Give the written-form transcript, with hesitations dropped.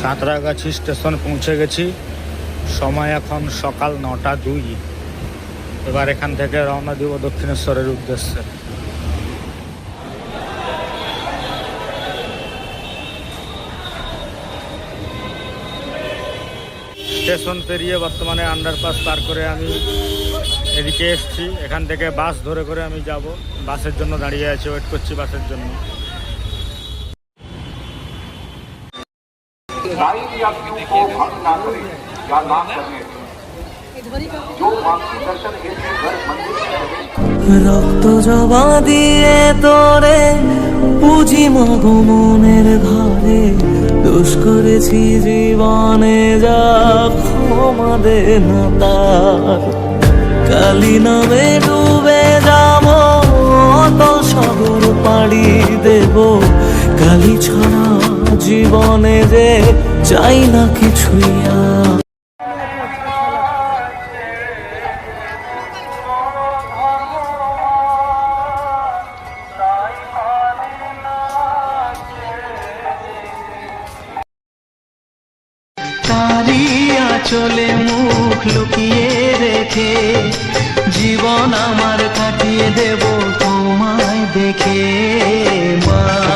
Santragachi station পৌঁছে গেছি। সময় এখন সকাল 9টা 2। এবার এখান থেকে রওনা দিব দক্ষিণেশ্বরের উদ্দেশ্যে। স্টেশন পেরিয়ে বর্তমানে আন্ডারপাস পার করে আমি এদিকে এসেছি। এখান থেকে বাস ধরে করে আমি যাব। বাসের জন্য দাঁড়িয়ে আছি, ওয়েট করছি বাসের জন্য। রক্ত জবা দিয়ে তোরে পুঁজি মগো মনের ঘরে, দোষ করেছি জীবনে যা ক্ষমা দে না তার। কালি নামে ডুবে যাব, অতল সাগর পাড়ি দেব। কালি ছাড়া জীবনে যে চাই না কিছুই আর। তারি আঁচলে মুখ লুকিয়ে রেখে জীবন আমার কাটিয়ে দেব তোমায় দেখে মা।